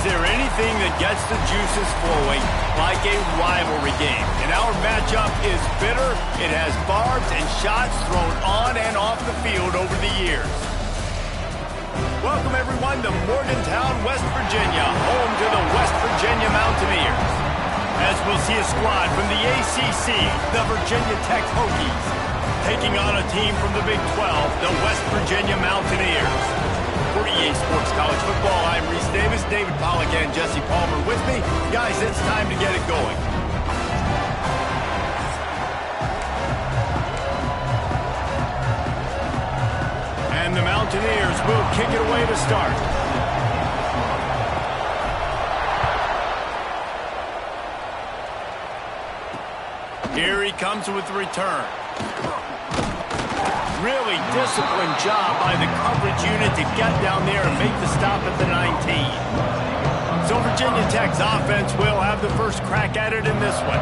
Is there anything that gets the juices flowing like a rivalry game? And our matchup is bitter. It has barbs and shots thrown on and off the field over the years. Welcome, everyone, to Morgantown, West Virginia, home to the West Virginia Mountaineers. As we'll see a squad from the ACC, the Virginia Tech Hokies, taking on a team from the Big 12, the West Virginia Mountaineers. For EA Sports College Football, I'm Reese Davis, David Pollack, and Jesse Palmer with me. Guys, it's time to get it going. And the Mountaineers will kick it away to start. Here he comes with the return. Really disciplined job by the coverage unit to get down there and make the stop at the 19. So Virginia Tech's offense will have the first crack at it in this one.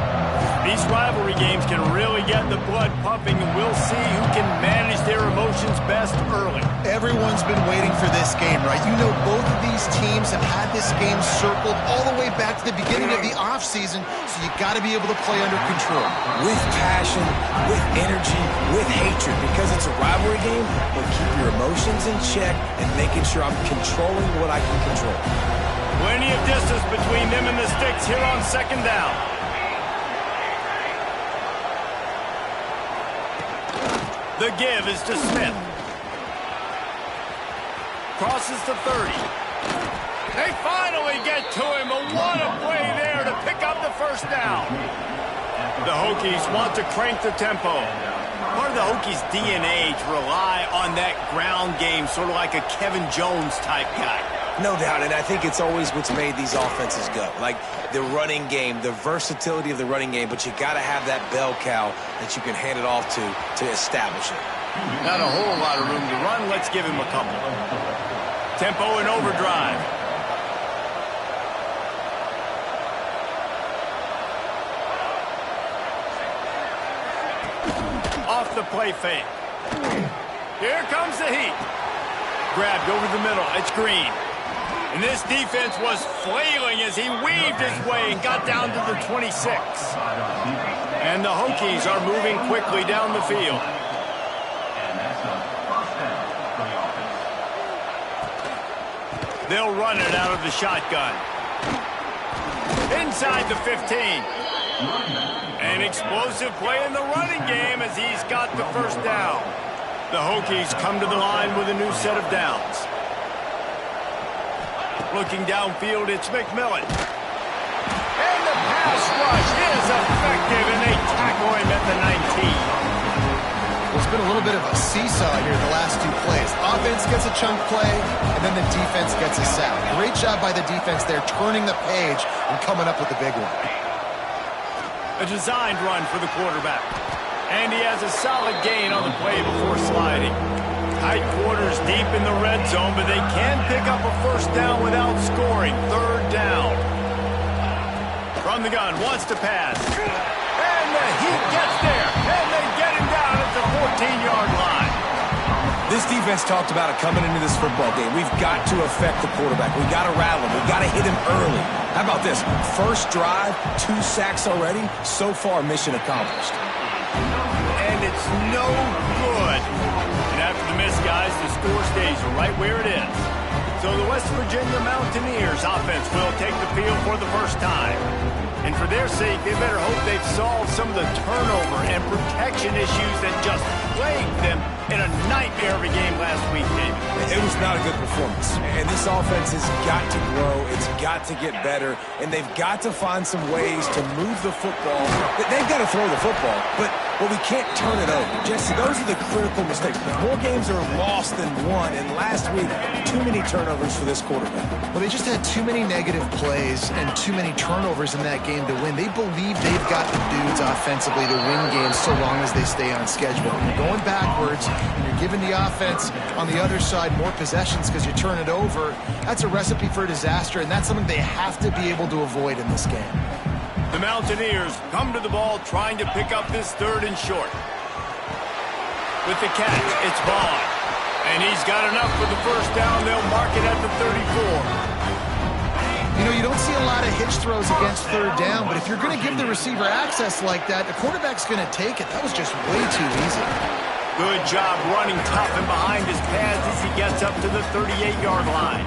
These rivalry games can really get the blood pumping, and we'll see who can manage their emotions best early. Everyone's been waiting for this game, right? You know, both of these teams have had this game circled all the way back to the beginning of the offseason, so you got to be able to play under control. With passion, with energy, with hatred, because it's a rivalry game, but keep your emotions in check and making sure I'm controlling what I can control. Plenty of distance between them and the sticks here on second down. The give is to Smith. Crosses to 30. They finally get to him. But what a play there to pick up the first down. The Hokies want to crank the tempo. Part of the Hokies' DNA to rely on that ground game, sort of like a Kevin Jones type guy. No doubt, and I think it's always what's made these offenses go. Like the running game, the versatility of the running game, but you got to have that bell cow that you can hand it off to establish it. Not a whole lot of room to run. Let's give him a couple. Tempo and overdrive. Off the play fake. Here comes the heat. Grabbed over the middle. It's Green. And this defense was flailing as he weaved his way and got down to the 26. And the Hokies are moving quickly down the field. They'll run it out of the shotgun. Inside the 15. An explosive play in the running game as he's got the first down. The Hokies come to the line with a new set of downs. Looking downfield, it's McMillan. And the pass rush is effective, and they tackle him at the 19. It's been a little bit of a seesaw here the last two plays. Offense gets a chunk play, and then the defense gets a sack. Great job by the defense there, turning the page and coming up with the big one. A designed run for the quarterback. And he has a solid gain on the play before sliding. Tight quarters deep in the red zone, but they can pick up a first down without scoring. Third down. From the gun, wants to pass. And the Heat gets there. And they get him down at the 14-yard line. This defense talked about it coming into this football game. We've got to affect the quarterback. We've got to rattle him. We've got to hit him early. How about this? First drive, 2 sacks already. So far, mission accomplished. And it's no good. And after the miss, guys, the score stays right where it is. So the West Virginia Mountaineers offense will take the field for the first time. And for their sake, they better hope they've solved some of the turnover and protection issues that just plagued them in a nightmare of a game last week, David. It was not a good performance. And this offense has got to grow. It's got to get better. And they've got to find some ways to move the football. They've got to throw the football, but we can't turn it over. Jesse, those are the critical mistakes. More games are lost than won. And last week, too many turnovers for this quarterback. Well, they just had too many negative plays and too many turnovers in that game to win. They believe they've got the dudes offensively to win games so long as they stay on schedule. When you're going backwards and you're giving the offense on the other side more possessions because you turn it over, that's a recipe for disaster, and that's something they have to be able to avoid in this game. The Mountaineers come to the ball trying to pick up this third and short. With the catch, it's Vaughn. And he's got enough for the first down. They'll mark it at the 34. You know, you don't see a lot of hitch throws against third down, but if you're going to give the receiver access like that, the quarterback's going to take it. That was just way too easy. Good job running tough and behind his pads as he gets up to the 38-yard line.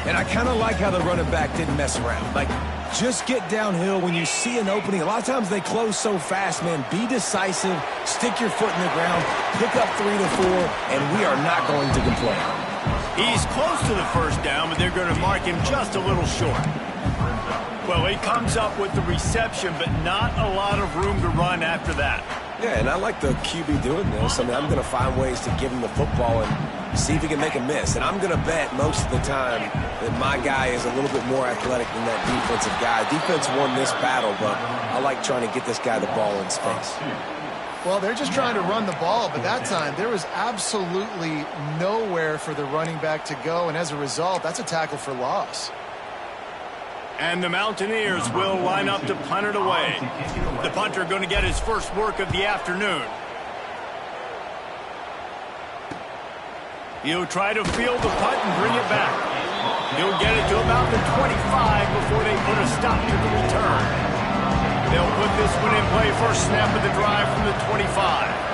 And I kind of like how the running back didn't mess around. Like, just get downhill when you see an opening. A lot of times they close so fast, man. Be decisive, stick your foot in the ground, pick up 3 to 4, and we are not going to complain. He's close to the first down, but they're going to mark him just a little short. Well, he comes up with the reception, but not a lot of room to run after that. Yeah, and I like the QB doing this. I mean, I'm going to find ways to give him the football and see if he can make a miss. And I'm going to bet most of the time that my guy is a little bit more athletic than that defensive guy. Defense won this battle, but I like trying to get this guy the ball in space. Well, they're just trying to run the ball, but that time there was absolutely nowhere for the running back to go, and as a result, that's a tackle for loss. And the Mountaineers will line up to punt it away. The punter going to get his first work of the afternoon. He'll try to field the punt and bring it back. He'll get it to about the 25 before they put a stop to the return. They'll put this one in play first snap of the drive from the 25.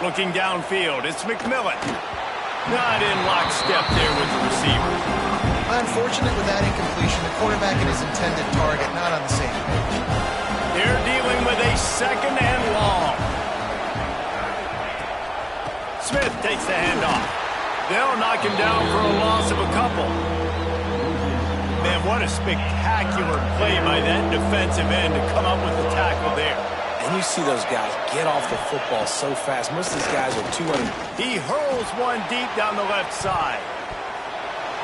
Looking downfield, it's McMillan. Not in lockstep there with the receiver. Unfortunate with that incompletion. The quarterback and his intended target not on the same page. They're dealing with a second and long. Smith takes the handoff. They'll knock him down for a loss of a couple. Man, what a spectacular play by that defensive end to come up with the tackle there. And you see those guys get off the football so fast. Most of these guys are 200. He hurls one deep down the left side.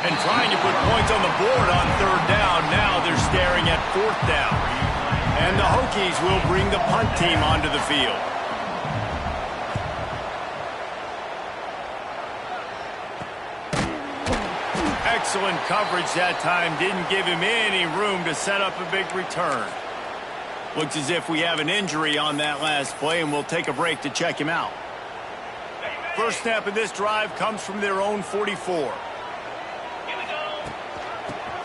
And trying to put points on the board on third down. Now they're staring at fourth down. And the Hokies will bring the punt team onto the field. Excellent coverage that time. Didn't give him any room to set up a big return. Looks as if we have an injury on that last play, and we'll take a break to check him out. First snap of this drive comes from their own 44.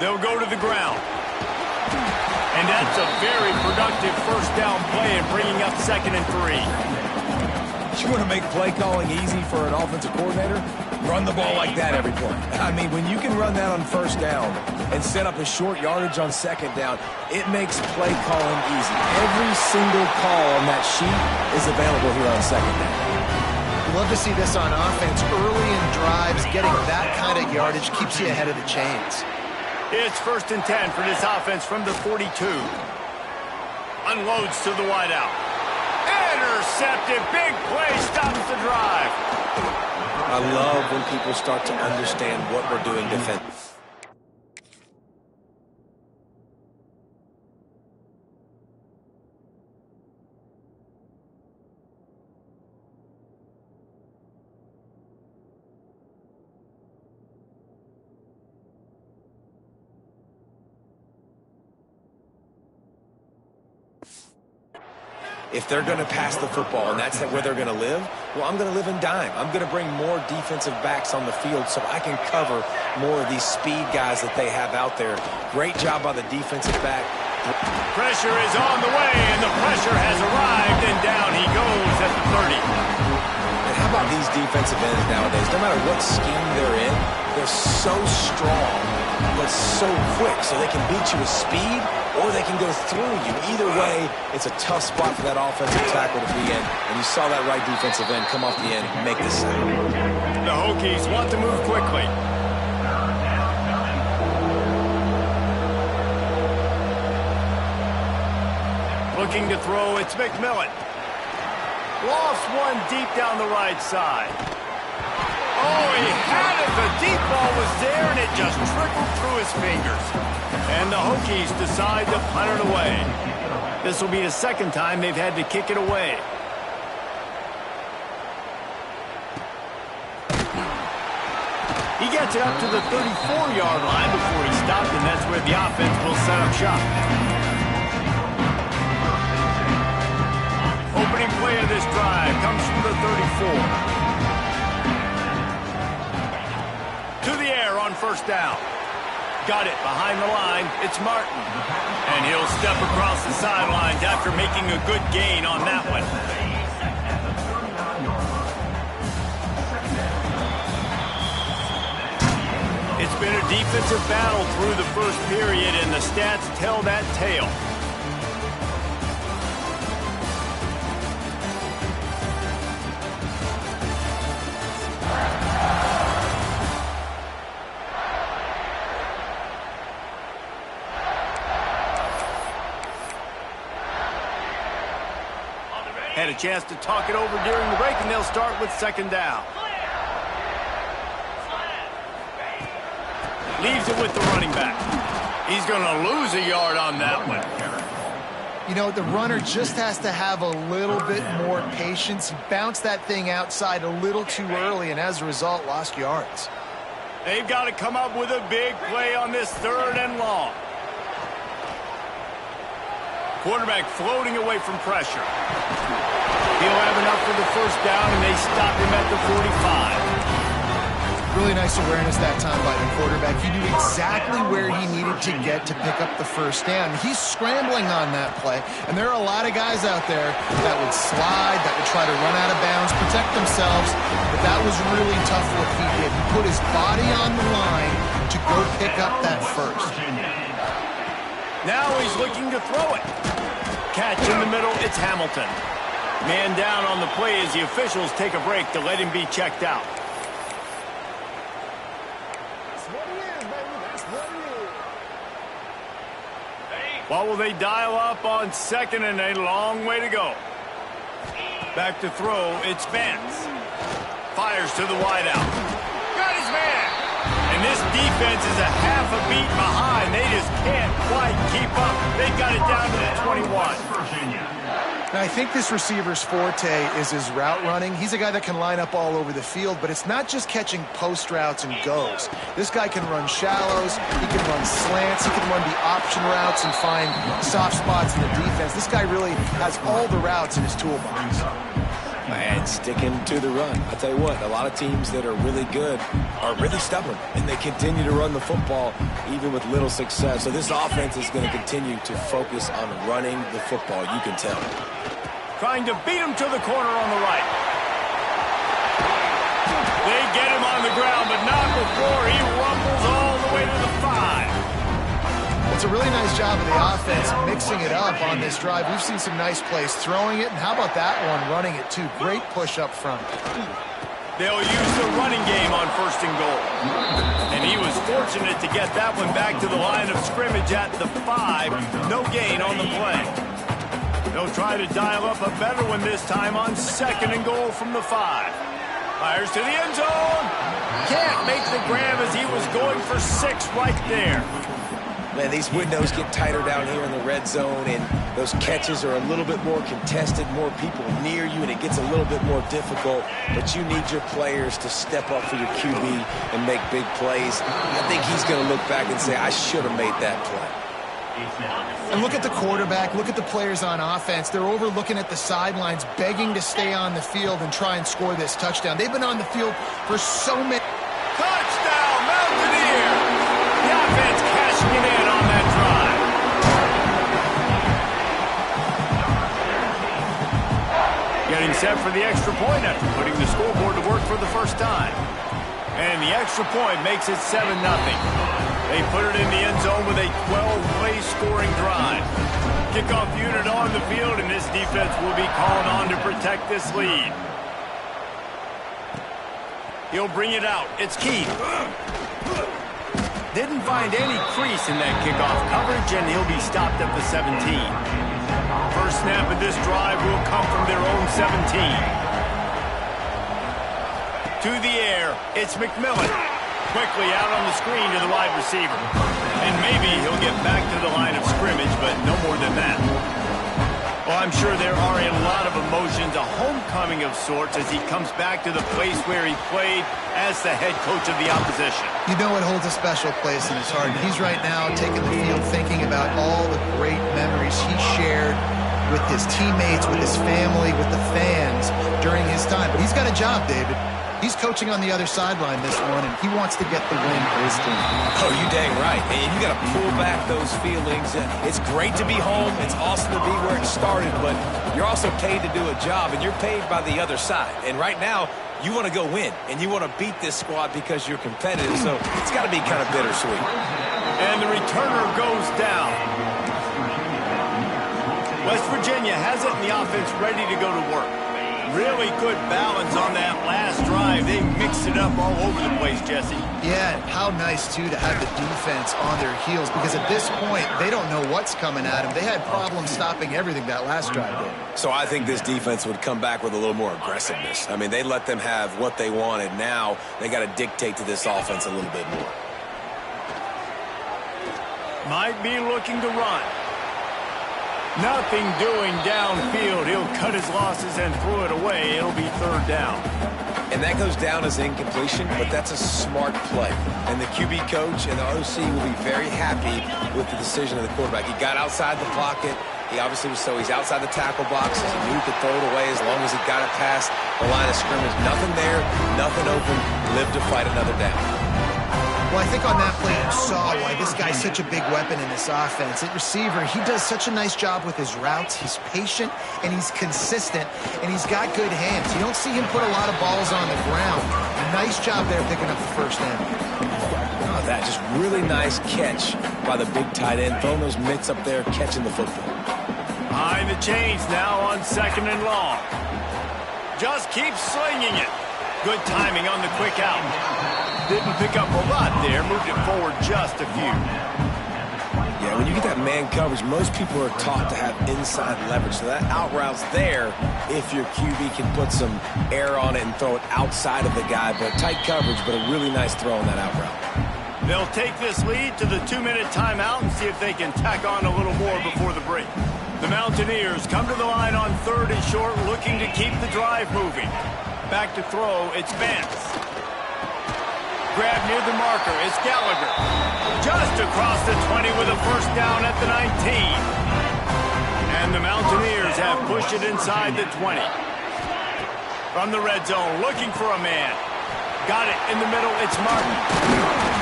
They'll go to the ground. And that's a very productive first down play and bringing up 2nd and 3. You want to make play calling easy for an offensive coordinator? Run the ball like that every play. I mean, when you can run that on first down and set up a short yardage on second down, it makes play calling easy. Every single call on that sheet is available here on second down. Love to see this on offense. Early in drives, getting that kind of yardage keeps you ahead of the chains. It's 1st and 10 for this offense from the 42. Unloads to the wideout. Intercepted. Big play stops the drive. I love when people start to understand what we're doing defensively. If they're going to pass the football and that's where they're going to live, well, I'm going to live in dime. I'm going to bring more defensive backs on the field so I can cover more of these speed guys that they have out there. Great job by the defensive back. Pressure is on the way, and the pressure has arrived, and down he goes at the 30. And how about these defensive ends nowadays? No matter what scheme they're in, they're so strong, but so quick, so they can beat you with speed, or they can go through you. Either way, it's a tough spot for that offensive tackle to be in. And you saw that right defensive end come off the end and make the sack. The Hokies want to move quickly. Looking to throw, it's McMillan. Lost one deep down the right side. Oh, he had it. The deep ball was there, and it just trickled through his fingers. And the Hokies decide to punt it away. This will be the second time they've had to kick it away. He gets it up to the 34-yard line before he stopped, and that's where the offense will set up shop. Opening play of this drive comes from the 34. To the air on first down. Got it behind the line. It's Martin. And he'll step across the sidelines after making a good gain on that one. It's been a defensive battle through the first period, and the stats tell that tale. Had a chance to talk it over during the break, and they'll start with second down. Leaves it with the running back. He's going to lose a yard on that one. You know, the runner just has to have a little bit more patience. He bounced that thing outside a little too early, and as a result, lost yards. They've got to come up with a big play on this 3rd and long. Quarterback floating away from pressure. He'll have enough for the first down, and they stop him at the 45. Really nice awareness that time by the quarterback. He knew exactly where he needed to get to pick up the first down. He's scrambling on that play, and there are a lot of guys out there that would slide, that would try to run out of bounds, protect themselves, but that was really tough what he did. He put his body on the line to go pick up that first. Now he's looking to throw it. Catch in the middle, it's Hamilton. Man down on the play as the officials take a break to let him be checked out. What will they dial up on second, and a long way to go? Back to throw, it's Vance. Fires to the wideout. Got his man! And this defense is a half a beat behind. They just can't quite keep up. They got it down to the 21. Now, I think this receiver's forte is his route running. He's a guy that can line up all over the field, but it's not just catching post routes and goes. This guy can run shallows, he can run slants, he can run the option routes and find soft spots in the defense. This guy really has all the routes in his toolbox. And sticking to the run. I'll tell you what, a lot of teams that are really good are really stubborn, and they continue to run the football even with little success. So this offense is going to continue to focus on running the football, you can tell. Trying to beat him to the corner on the right. They get him on the ground, but not before he rumbles all the way to the 5. It's a really nice job of the offense mixing it up on this drive. We've seen some nice plays throwing it, and how about that one running it too? Great push up front. They'll use the running game on 1st and goal. And he was fortunate to get that one back to the line of scrimmage at the 5. No gain on the play. They'll try to dial up a better one this time on 2nd and goal from the 5. Fires to the end zone. Can't make the grab as he was going for 6 right there. Man, these windows get tighter down here in the red zone, and those catches are a little bit more contested, more people near you, and it gets a little bit more difficult. But you need your players to step up for your QB and make big plays. I think he's going to look back and say, I should have made that play. And look at the quarterback, look at the players on offense. They're overlooking at the sidelines, begging to stay on the field and try and score this touchdown. They've been on the field for so many. Touchdown, Mountaineer! The offense cashing it in on that drive. Getting set for the extra point after putting the scoreboard to work for the first time. And the extra point makes it 7-0. They put it in the end zone with a 12-play scoring drive. Kickoff unit on the field, and this defense will be called on to protect this lead. He'll bring it out. It's Keith. Didn't find any crease in that kickoff coverage, and he'll be stopped at the 17. First snap of this drive will come from their own 17. To the air, it's McMillan. Quickly out on the screen to the wide receiver. And maybe he'll get back to the line of scrimmage, but no more than that. Well, I'm sure there are a lot of emotions, a homecoming of sorts as he comes back to the place where he played as the head coach of the opposition. You know it holds a special place in his heart. He's right now taking the field thinking about all the great memories he shared with his teammates, with his family, with the fans during his time. But he's got a job, David. He's coaching on the other sideline this one, and he wants to get the win for his team. Oh, you dang right. And you got to pull back those feelings. It's great to be home. It's awesome to be where it started, but you're also paid to do a job, and you're paid by the other side. And right now, you want to go win, and you want to beat this squad because you're competitive, so it's got to be kind of bittersweet. And the returner goes down. West Virginia has it in the offense ready to go to work. Really good balance on that last drive. They mixed it up all over the place, Jesse. Yeah, and how nice, too, to have the defense on their heels, because at this point, they don't know what's coming at them. They had problems stopping everything that last drive did. So I think this defense would come back with a little more aggressiveness. I mean, they let them have what they wanted. Now they got to dictate to this offense a little bit more. Might be looking to run. Nothing doing downfield. He'll cut his losses and throw it away. It'll be third down. And that goes down as incompletion, but that's a smart play. And the QB coach and the OC will be very happy with the decision of the quarterback. He got outside the pocket. He obviously was he's outside the tackle boxes. He knew he could throw it away as long as he got it past the line of scrimmage. Nothing there, nothing open. Live to fight another down. Well, I think on that play you saw why this guy's such a big weapon in this offense. At receiver, he does such a nice job with his routes. He's patient, and he's consistent, and he's got good hands. You don't see him put a lot of balls on the ground. Nice job there picking up the first down. Oh, that just really nice catch by the big tight end, throwing those mitts up there, catching the football. Behind the chains now on 2nd and long. Just keep slinging it. Good timing on the quick out. Didn't pick up a lot there. Moved it forward just a few. Yeah, when you get that man coverage, most people are taught to have inside leverage. So that out route's there if your QB can put some air on it and throw it outside of the guy. But tight coverage, but a really nice throw on that out route. They'll take this lead to the 2-minute timeout and see if they can tack on a little more before the break. The Mountaineers come to the line on 3rd and short, looking to keep the drive moving. Back to throw, it's Vance. Grab near the marker, it's Gallagher. Just across the 20 with a first down at the 19. And the Mountaineers have pushed it inside the 20. From the red zone, looking for a man. Got it in the middle, it's Martin.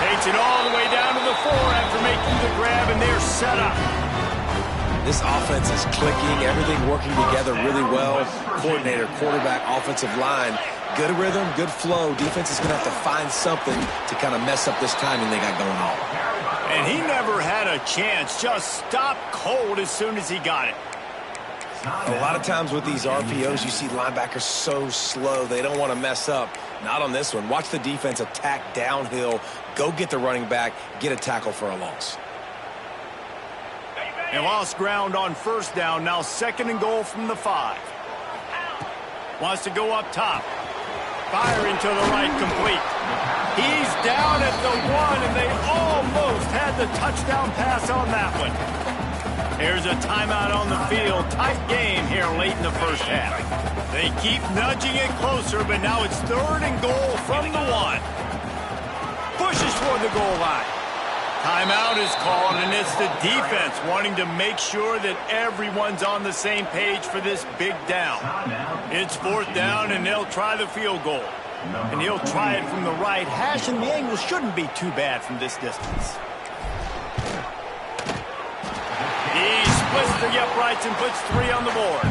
Takes it all the way down to the 4 after making the grab, and they're set up. This offense is clicking, everything working together really well. Coordinator, quarterback, offensive line. Good rhythm, good flow. Defense is going to have to find something to kind of mess up this timing they got going on. And he never had a chance. Just stopped cold as soon as he got it. A lot of times with these RPOs, you see linebackers so slow. They don't want to mess up. Not on this one. Watch the defense attack downhill. Go get the running back. Get a tackle for a loss. They lost ground on first down. Now 2nd and goal from the 5. Wants to go up top. Firing to the right, complete. He's down at the 1, and they almost had the touchdown pass on that one. Here's a timeout on the field. Tight game here late in the first half. They keep nudging it closer, but now it's 3rd and goal from the 1. Pushes toward the goal line. Timeout is called, and it's the defense wanting to make sure that everyone's on the same page for this big down. It's 4th down, and they'll try the field goal. And he'll try it from the right hash, and the angle shouldn't be too bad from this distance. He splits the uprights and puts 3 on the board.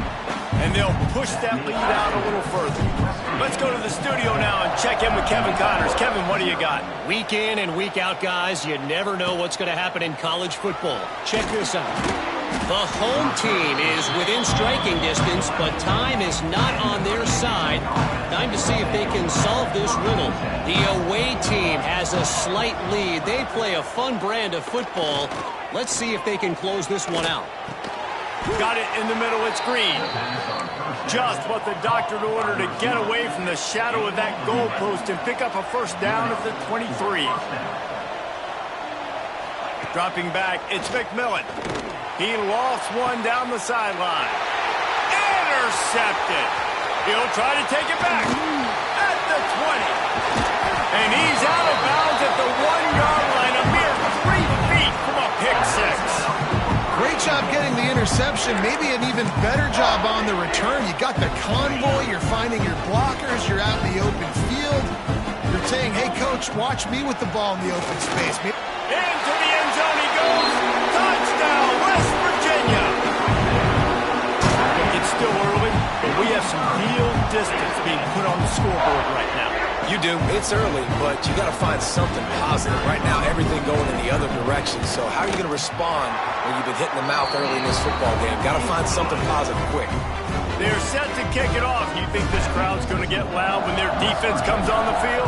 And they'll push that lead out a little further. Let's go to the studio now and check in with Kevin Connors. Kevin, what do you got? Week in and week out, guys, you never know what's going to happen in college football. Check this out. The home team is within striking distance, but time is not on their side. Time to see if they can solve this riddle. The away team has a slight lead. They play a fun brand of football. Let's see if they can close this one out. Got it in the middle, it's Green. Just what the doctor ordered to get away from the shadow of that goalpost and pick up a first down at the 23. Dropping back, it's McMillan. He lost one down the sideline. Intercepted. He'll try to take it back at the 20. And he's out of bounds at the 1-yard line, a mere 3 feet from a pick six. Great job getting the interception, maybe an even even better job on the return. You got the convoy, you're finding your blockers, you're out in the open field. You're saying, hey, coach, watch me with the ball in the open space. Into the end zone he goes. Touchdown, West Virginia. Look, it's still early, but we have some real distance being put on the scoreboard right now. You do. It's early, but you got to find something positive. Right now, everything going in the other direction. So how are you going to respond when you've been hitting the mouth early in this football game? Got to find something positive quick. They're set to kick it off. You think this crowd's going to get loud when their defense comes on the field?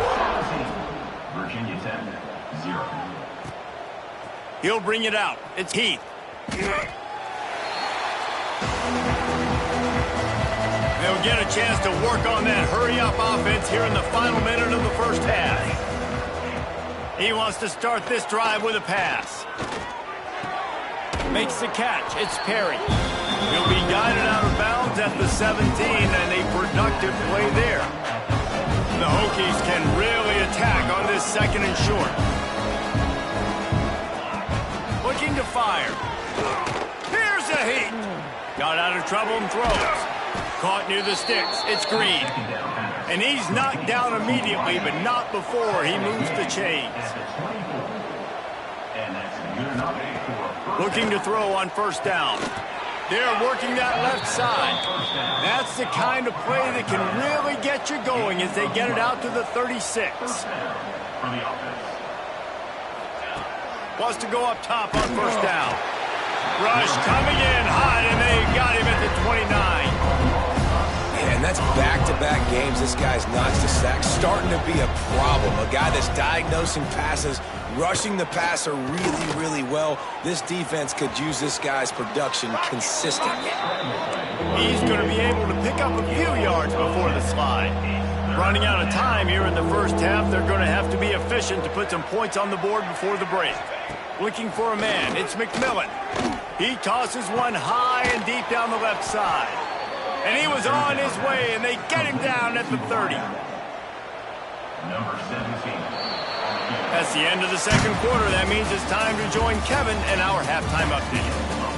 Virginia Tech, 0. He'll bring it out. It's Heath. They'll get a chance to work on that hurry-up offense here in the final minute of the first half. He wants to start this drive with a pass. Makes the catch. It's Perry. He'll be guided out of bounds at the 17, and a productive play there. The Hokies can really attack on this second and short. Looking to fire. Here's a Heat. Got out of trouble and throws. Caught near the sticks. It's Green. And he's knocked down immediately, but not before he moves the chains. Looking to throw on first down. They're working that left side. That's the kind of play that can really get you going as they get it out to the 36. Wants to go up top on first down. Rush coming in hot, and they got him at the 29. And that's back-to-back games. This guy's notched a sack. Starting to be a problem. A guy that's diagnosing passes, rushing the passer really, really well. This defense could use this guy's production consistently. He's going to be able to pick up a few yards before the slide. Running out of time here in the first half, they're going to have to be efficient to put some points on the board before the break. Looking for a man. It's McMillan. He tosses one high and deep down the left side. And he was on his way, and they get him down at the 30. Number 17. That's the end of the second quarter. That means it's time to join Kevin and our halftime update.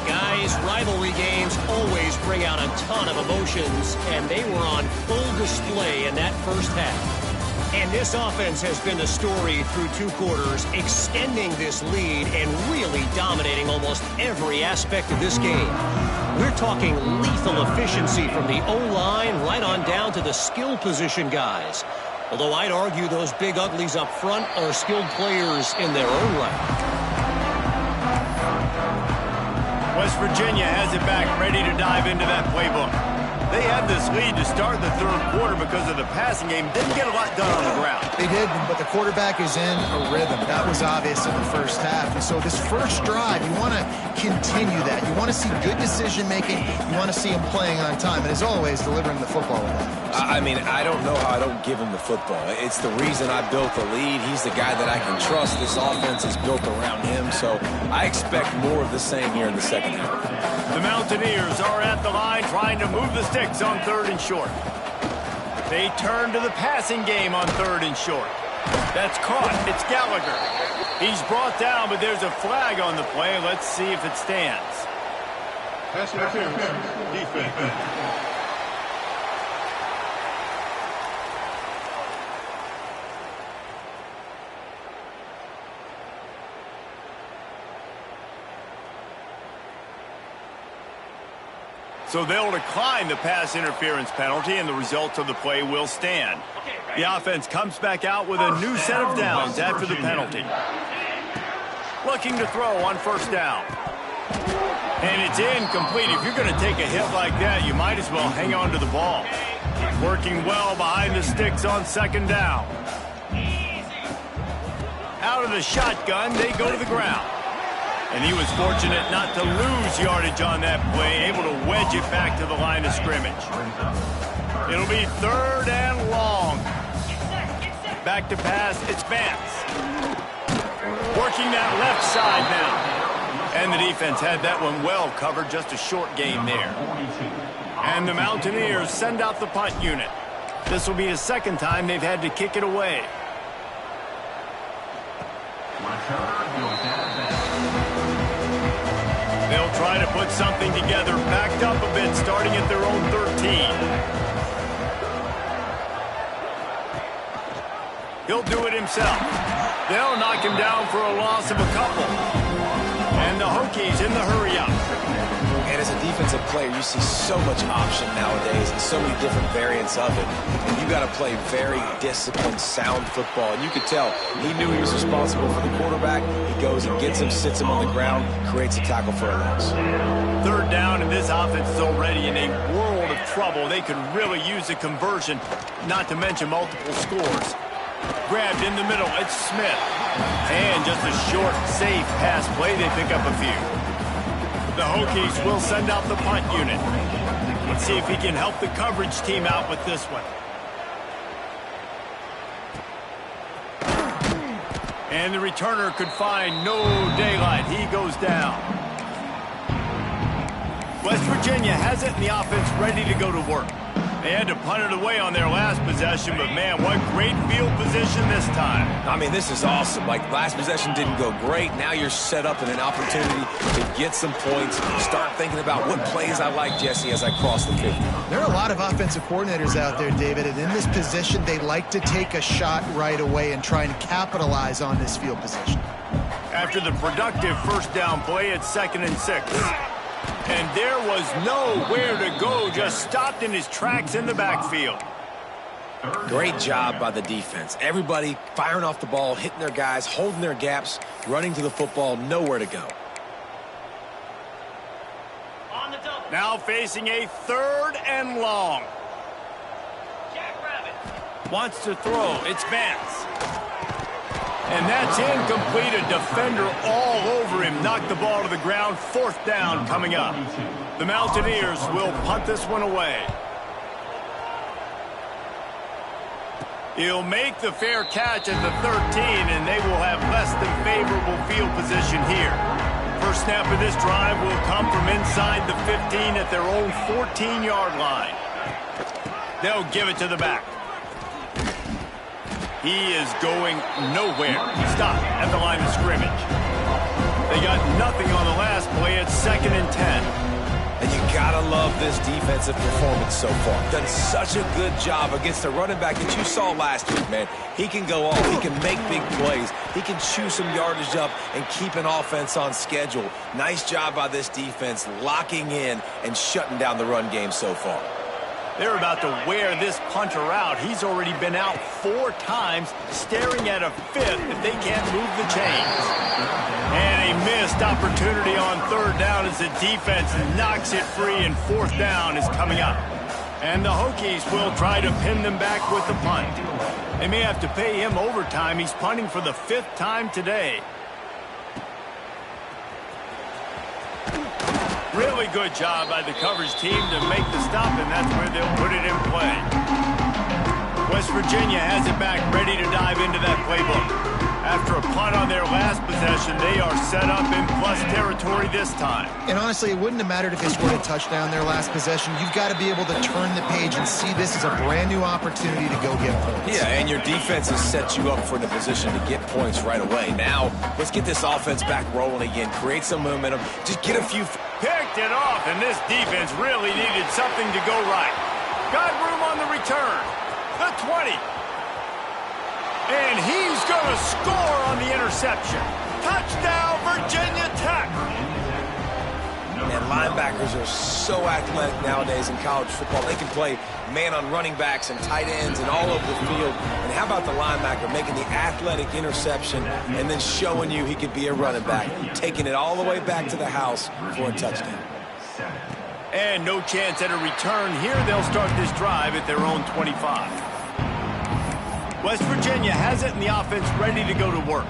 Guys, rivalry games always bring out a ton of emotions, and they were on full display in that first half. And this offense has been the story through 2 quarters, extending this lead and really dominating almost every aspect of this game. We're talking lethal efficiency from the O-line right on down to the skill position guys. Although I'd argue those big uglies up front are skilled players in their own right. West Virginia has it back, ready to dive into that playbook. They had this lead to start the third quarter because of the passing game. Didn't get a lot done on the ground. They did, but the quarterback is in a rhythm. That was obvious in the first half. And so this first drive, you want to continue that. You want to see good decision-making. You want to see him playing on time. And as always, delivering the football with that. I mean, I don't know how I don't give him the football. It's the reason I built the lead. He's the guy that I can trust. This offense is built around him. So I expect more of the same here in the second half. The Mountaineers are at the line trying to move the sticks on third and short. They turn to the passing game on third and short. That's caught. It's Gallagher. He's brought down, but there's a flag on the play. Let's see if it stands. Pass interference. Defense. So they'll decline the pass interference penalty, and the results of the play will stand. The offense comes back out with a new set of downs after the penalty. Looking to throw on first down. And it's incomplete. If you're going to take a hit like that, you might as well hang on to the ball. Working well behind the sticks on second down. Out of the shotgun, they go to the ground. And he was fortunate not to lose yardage on that play, able to wedge it back to the line of scrimmage. It'll be third and long. Back to pass, it's Vance. Working that left side now. And the defense had that one well covered, just a short gain there. And the Mountaineers send out the punt unit. This will be the second time they've had to kick it away. They'll try to put something together, backed up a bit, starting at their own 13. He'll do it himself. They'll knock him down for a loss of a couple. And the Hokies in the hurry-up. And as a defensive player, you see so much option nowadays and so many different variants of it. And you got to play very disciplined, sound football. And you could tell he knew he was responsible for the quarterback. He goes and gets him, sits him on the ground, creates a tackle for a loss. Third down, and this offense is already in a world of trouble. They could really use a conversion, not to mention multiple scores. Grabbed in the middle, it's Smith. And just a short, safe pass play, they pick up a few. The Hokies will send out the punt unit. Let's see if he can help the coverage team out with this one. And the returner could find no daylight. He goes down. West Virginia has it, and the offense ready to go to work. They had to punt it away on their last possession, but man, what great field position this time. I mean, this is awesome. Like, last possession didn't go great. Now you're set up in an opportunity to get some points. Start thinking about what plays I like, Jesse, as I cross the 50. There are a lot of offensive coordinators out there, David, and in this position, they like to take a shot right away and try and capitalize on this field position. After the productive first down play, it's 2nd and 6. And there was nowhere to go, just stopped in his tracks in the backfield. Great job by the defense. Everybody firing off the ball, hitting their guys, holding their gaps, running to the football, nowhere to go. Now facing a 3rd and long. Wants to throw. It's Vance. And that's incomplete. A defender all over him. Knocked the ball to the ground. 4th down coming up. The Mountaineers will punt this one away. He'll make the fair catch at the 13, and they will have less than favorable field position here. First snap of this drive will come from inside the 15 at their own 14-yard line. They'll give it to the back. He is going nowhere. Stop at the line of scrimmage. They got nothing on the last play. It's 2nd and 10. And you gotta love this defensive performance so far. Done such a good job against the running back that you saw last week, man. He can go off. He can make big plays. He can chew some yardage up and keep an offense on schedule. Nice job by this defense locking in and shutting down the run game so far. They're about to wear this punter out. He's already been out 4 times, staring at a 5th if they can't move the chains. And a missed opportunity on 3rd down as the defense knocks it free, and 4th down is coming up. And the Hokies will try to pin them back with the punt. They may have to pay him overtime. He's punting for the 5th time today. Really good job by the coverage team to make the stop, and that's where they'll put it in play. West Virginia has it back, ready to dive into that playbook. After a punt on their last possession, they are set up in plus territory this time. And honestly, it wouldn't have mattered if they scored a touchdown their last possession. You've got to be able to turn the page and see this as a brand new opportunity to go get points. Yeah, and your defense has set you up for the position to get points right away. Now, let's get this offense back rolling again, create some momentum, just get a few... Picked it off, and this defense really needed something to go right. Got room on the return. The 20. And he's going to score on the interception. Touchdown, Virginia Tech. And linebackers are so athletic nowadays in college football. They can play man on running backs and tight ends and all over the field. And how about the linebacker making the athletic interception and then showing you he could be a running back, taking it all the way back to the house for a touchdown. And no chance at a return here. They'll start this drive at their own 25. West Virginia has it, and the offense ready to go to work.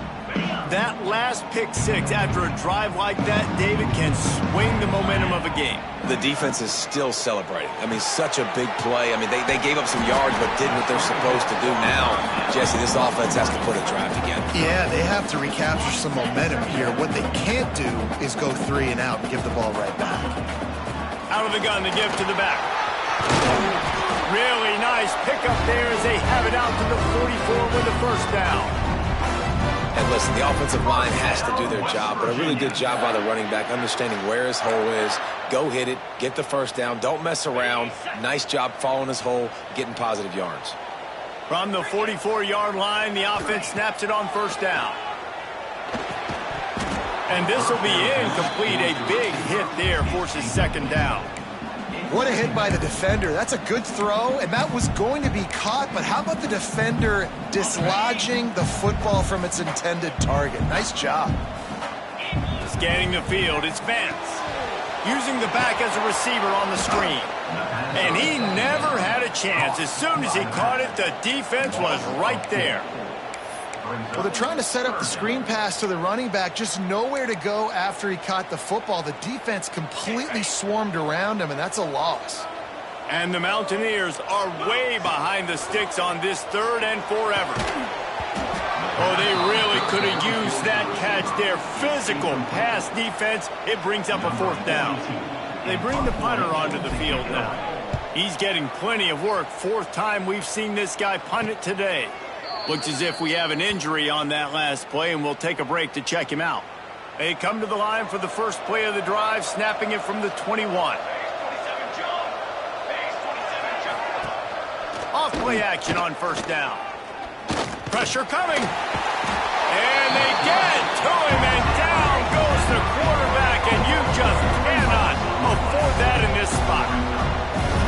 That last pick 6 after a drive like that, David, can swing the momentum of a game. The defense is still celebrating. I mean, such a big play. I mean, they gave up some yards but did what they're supposed to do. Now, Jesse, this offense has to put a drive together. Yeah, they have to recapture some momentum here. What they can't do is go 3 and out and give the ball right back. Out of the gun, the give to the back. Really nice pickup there as they have it out to the 44 with the first down. And listen, the offensive line has to do their job, but a really good job by the running back, understanding where his hole is. Go hit it, get the first down, don't mess around. Nice job following his hole, getting positive yards. From the 44-yard line, the offense snaps it on first down. And this will be incomplete. A big hit there forces second down. What a hit by the defender. That's a good throw, and that was going to be caught, but how about the defender dislodging the football from its intended target? Nice job. Scanning the field, it's Vance. Using the back as a receiver on the screen. And he never had a chance. As soon as he caught it, the defense was right there. Well, they're trying to set up the screen pass to the running back, just nowhere to go after he caught the football. The defense completely swarmed around him, and that's a loss. And the Mountaineers are way behind the sticks on this third and forever. Oh, they really could have used that catch there. Physical pass defense. It brings up a fourth down. They bring the punter onto the field now. He's getting plenty of work. Fourth time we've seen this guy punt it today. Looks as if we have an injury on that last play, and we'll take a break to check him out. They come to the line for the first play of the drive, snapping it from the 21. Off play action on first down. Pressure coming. And they get it to him, and down goes the quarterback, and you just cannot afford that in this spot.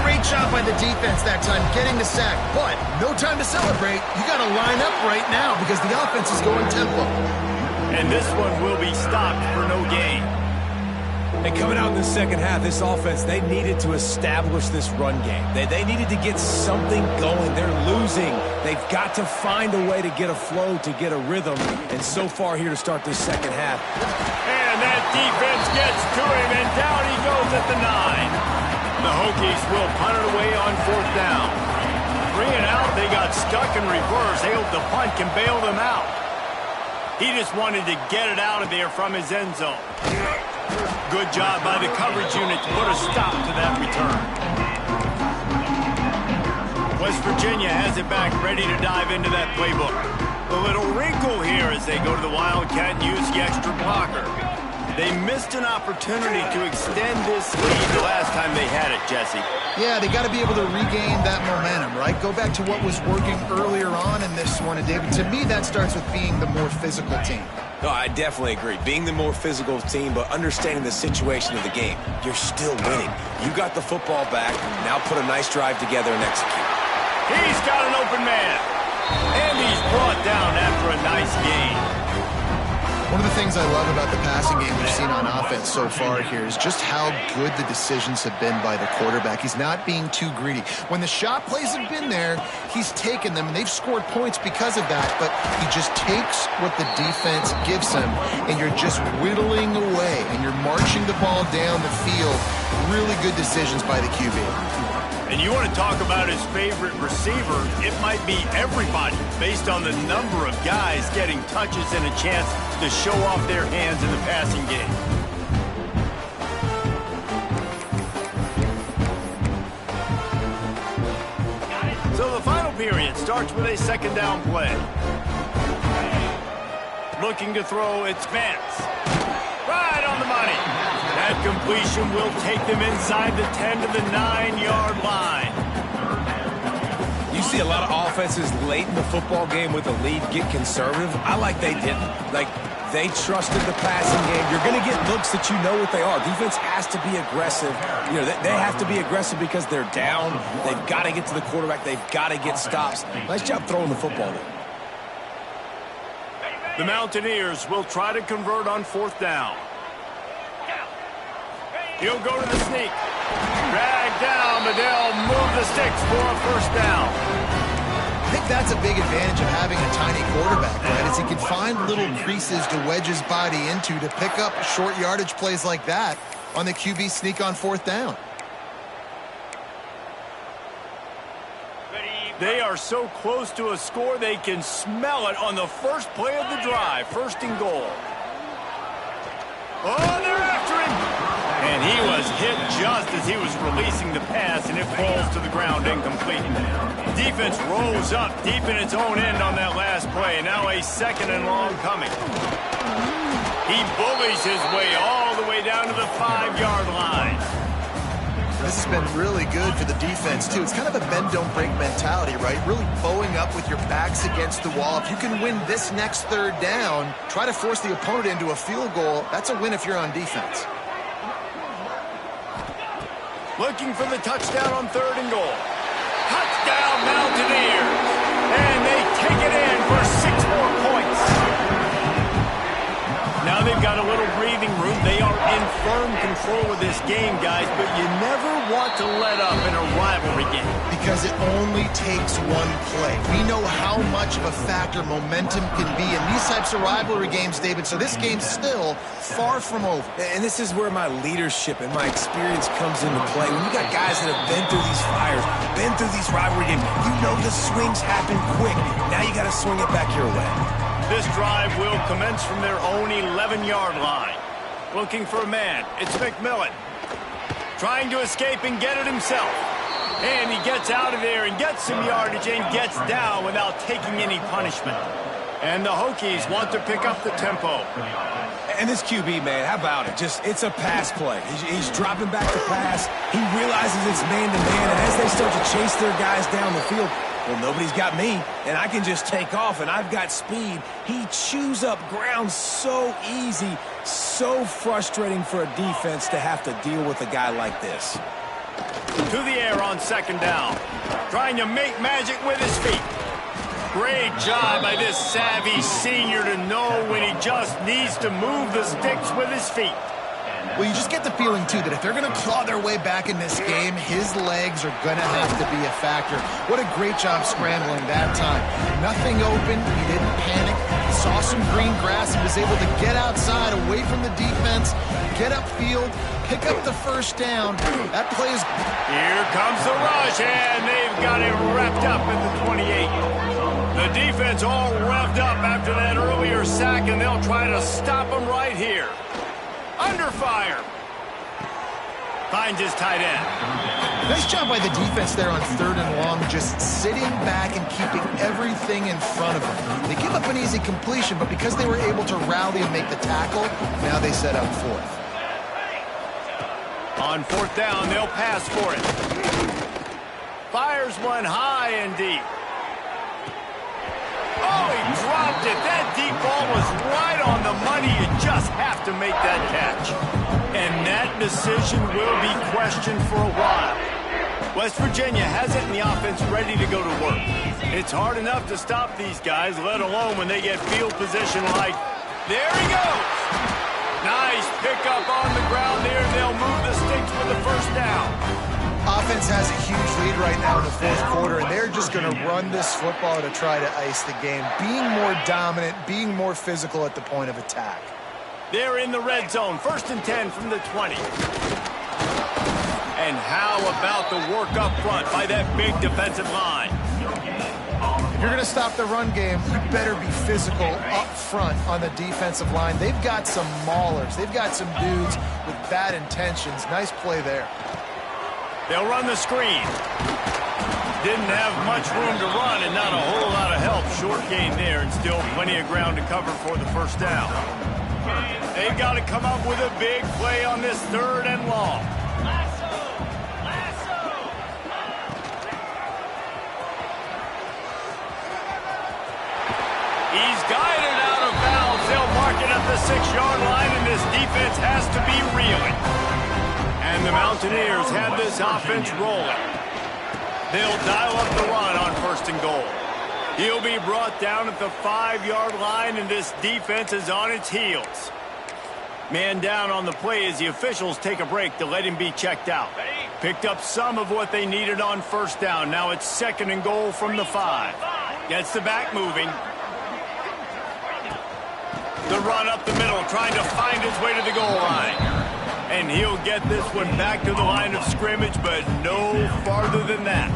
Great job by the defense that time, getting the sack, but no time to celebrate. You got to line up right now because the offense is going tempo. And this one will be stopped for no gain. And coming out in the second half, this offense, they needed to establish this run game. They needed to get something going. They're losing. They've got to find a way to get a flow, to get a rhythm. And so far here to start this second half. And that defense gets to him, and down he goes at the 9. The Hokies will punt it away on fourth down. 3 and out, they got stuck in reverse. They hope the punt can bail them out. He just wanted to get it out of there from his end zone. Good job by the coverage unit to put a stop to that return. West Virginia has it back, ready to dive into that playbook. A little wrinkle here as they go to the Wildcat and use the extra blocker. They missed an opportunity to extend this lead the last time they had it, Jesse. Yeah, they got to be able to regain that momentum, right? Go back to what was working earlier on in this one. And, David, to me, that starts with being the more physical team. No, I definitely agree. Being the more physical team, but understanding the situation of the game. You're still winning. You got the football back. Now put a nice drive together and execute. He's got an open man. And he's brought down after a nice gain. One of the things I love about the passing game we've seen on offense so far here is just how good the decisions have been by the quarterback. He's not being too greedy. When the shot plays have been there, he's taken them, and they've scored points because of that, but he just takes what the defense gives him, and you're just whittling away, and you're marching the ball down the field. Really good decisions by the QB. And you want to talk about his favorite receiver, it might be everybody based on the number of guys getting touches and a chance to show off their hands in the passing game. So the final period starts with a second down play. Looking to throw, it's Vance. Right on the money. That completion will take them inside the 10 to the 9-yard line. You see a lot of offenses late in the football game with a lead get conservative. I like they didn't. Like, they trusted the passing game. You're going to get looks that you know what they are. Defense has to be aggressive. You know, they have to be aggressive because they're down. They've got to get to the quarterback. They've got to get stops. Nice job throwing the football there. The Mountaineers will try to convert on fourth down. He'll go to the sneak. Drag down, but they'll move the sticks for a first down. I think that's a big advantage of having a tiny quarterback, right? Is he can find little creases to wedge his body into to pick up short yardage plays like that on the QB sneak on fourth down. They are so close to a score they can smell it on the first play of the drive. First and goal. Oh, they're after him. And he was hit just as he was releasing the pass, and it falls to the ground incomplete. Defense rolls up deep in its own end on that last play. Now a 2nd and long coming. He bullies his way all the way down to the 5-yard line. This has been really good for the defense, too. It's kind of a bend-don't-break mentality, right? Really bowing up with your backs against the wall. If you can win this next 3rd down, try to force the opponent into a field goal. That's a win if you're on defense. Looking for the touchdown on 3rd and goal. Touchdown, Mountaineers! And they take it in for 6 more points. Now they've got a little breathing room. They are in firm control of this game, guys, but you never want to let up in a rivalry game. Because it only takes one play. We know how much of a factor momentum can be in these types of rivalry games, David, so this game's still far from over. And this is where my leadership and my experience comes into play. When you got guys that have been through these fires, been through these rivalry games, you know the swings happen quick. Now you got to swing it back your way. This drive will commence from their own 11-yard line. Looking for a man. It's McMillan. Trying to escape and get it himself. And he gets out of there and gets some yardage and gets down without taking any punishment. And the Hokies want to pick up the tempo. And this QB, man, how about it? It's a pass play. He's dropping back to pass. He realizes it's man-to-man, and as they start to chase their guys down the field, well, nobody's got me, and I can just take off, and I've got speed. He chews up ground so easy, so frustrating for a defense to have to deal with a guy like this. To the air on 2nd down. Trying to make magic with his feet. Great job by this savvy senior to know when he just needs to move the sticks with his feet. Well, you just get the feeling, too, that if they're going to claw their way back in this game, his legs are going to have to be a factor. What a great job scrambling that time. Nothing open. He didn't panic. He saw some green grass and was able to get outside, away from the defense, get upfield, pick up the 1st down. That play is... Here comes the rush, and they've got it wrapped up at the 28. The defense all revved up after that earlier sack, and they'll try to stop him right here. Under fire. Finds his tight end. Nice job by the defense there on 3rd and long, just sitting back and keeping everything in front of them. They give up an easy completion, but because they were able to rally and make the tackle, now they set up 4th. On 4th down, they'll pass for it. Fires one high and deep. Oh, he dropped it. That deep ball was right on the money. You just have to make that catch. And that decision will be questioned for a while. West Virginia has it in the offense ready to go to work. It's hard enough to stop these guys, let alone when they get field position like, there he goes. Nice pickup on the ground there. They'll move the sticks with the 1st down. Offense has a huge lead right now in the 4th quarter, and they're just going to run this football to try to ice the game, being more dominant, being more physical at the point of attack. They're in the red zone, 1st and 10 from the 20. And how about the work up front by that big defensive line? If you're going to stop the run game, you better be physical up front on the defensive line. They've got some maulers. They've got some dudes with bad intentions. Nice play there. They'll run the screen. Didn't have much room to run and not a whole lot of help. Short gain there and still plenty of ground to cover for the 1st down. They've got to come up with a big play on this 3rd and long. He's guided out of bounds. They'll mark it at the 6-yard line, and this defense has to be reeling. And the Mountaineers have this offense rolling. They'll dial up the run on 1st and goal. He'll be brought down at the 5-yard line, and this defense is on its heels. Man down on the play as the officials take a break to let him be checked out. Picked up some of what they needed on 1st down. Now it's 2nd and goal from the 5. Gets the back moving. The run up the middle, trying to find his way to the goal line. And he'll get this one back to the line of scrimmage, but no farther than that.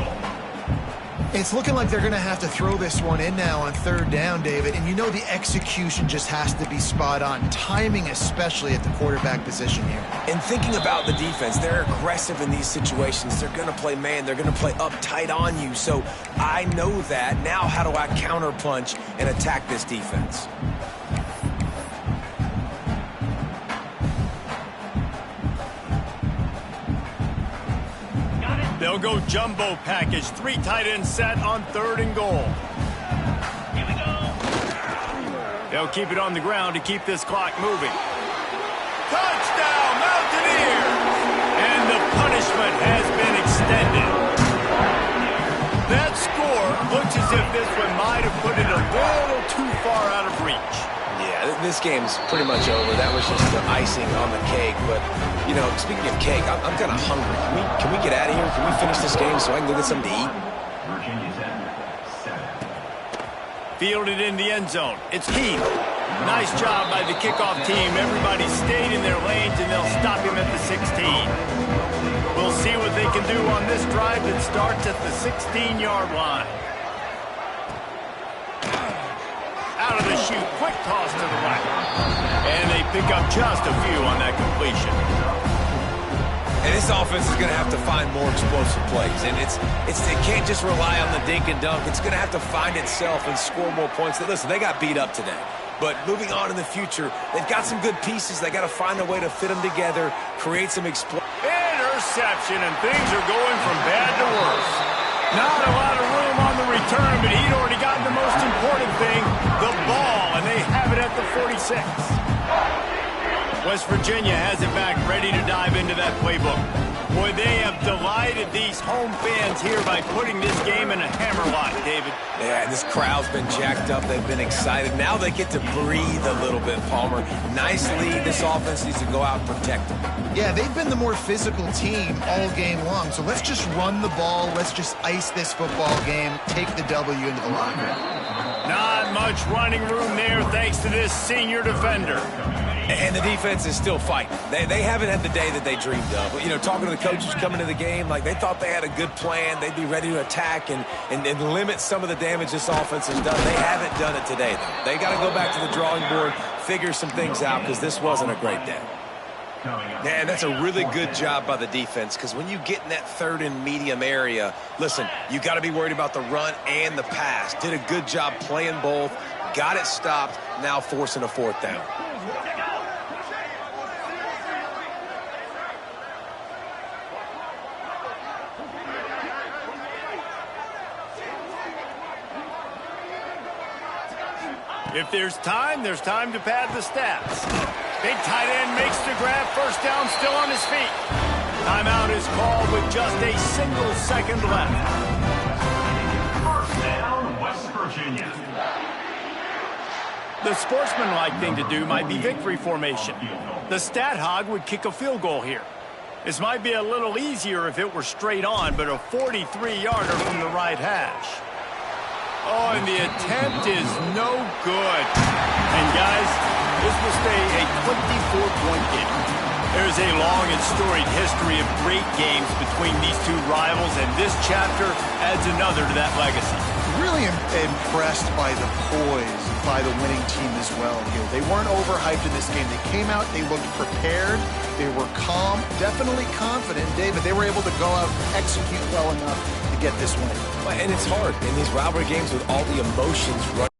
It's looking like they're going to have to throw this one in now on third down, David. And you know the execution just has to be spot on. Timing especially at the quarterback position here. And thinking about the defense, they're aggressive in these situations. They're going to play man. They're going to play up tight on you. So I know that. Now how do I counterpunch and attack this defense? They'll go jumbo package. 3 tight ends set on 3rd and goal. Here we go. They'll keep it on the ground to keep this clock moving. Touchdown, Mountaineers! And the punishment has been extended. That score looks as if this one might have put it a little too far out of reach. Yeah, this game's pretty much over. That was just the icing on the cake. But, you know, speaking of cake, I'm kind of hungry. Can we get out of here? Can we finish this game so I can go get something to eat? Virginia Tech, 7. Fielded in the end zone. It's Keith. Nice job by the kickoff team. Everybody stayed in their lanes, and they'll stop him at the 16. We'll see what they can do on this drive that starts at the 16-yard line. Out of the chute, quick toss to the right. And they pick up just a few on that completion. And this offense is going to have to find more explosive plays. And it can't just rely on the dink and dunk. It's going to have to find itself and score more points. Listen, they got beat up today. But moving on in the future, they've got some good pieces. They got to find a way to fit them together, create some interception, and things are going from bad to worse. Not a lot of room on the return, but he'd already gotten the most important thing, the ball, and they have it at the 46. West Virginia has it back, ready to dive into that playbook. Boy, they have delighted these home fans here by putting this game in a hammerlock, David. Yeah, this crowd's been jacked up. They've been excited. Now they get to breathe a little bit, Palmer. Nice lead. This offense needs to go out and protect them. Yeah, they've been the more physical team all game long. So let's just run the ball. Let's just ice this football game. Take the W into the locker room. Not much running room there thanks to this senior defender. And the defense is still fighting. They haven't had the day that they dreamed of. You know, talking to the coaches coming to the game, like they thought they had a good plan. They'd be ready to attack and limit some of the damage this offense has done. They haven't done it today, though. They got to go back to the drawing board, figure some things out, because this wasn't a great day. Man, that's a really good job by the defense, because when you get in that 3rd and medium area, listen, you got to be worried about the run and the pass. Did a good job playing both, got it stopped, now forcing a 4th down. If there's time to pad the stats. Big tight end makes the grab, 1st down, still on his feet. Timeout is called with just a single second left. 1st down, West Virginia. The sportsmanlike thing to do might be victory formation. The stat hog would kick a field goal here. This might be a little easier if it were straight on, but a 43-yarder from the right hash. Oh, and the attempt is no good. And, guys, this will stay a 24-point game. There's a long and storied history of great games between these two rivals, and this chapter adds another to that legacy. Really impressed by the poise by the winning team as well here. They weren't overhyped in this game. They came out, they looked prepared, they were calm, definitely confident. David, they were able to go out and execute well enough to get this win. And it's hard in these rivalry games with all the emotions running.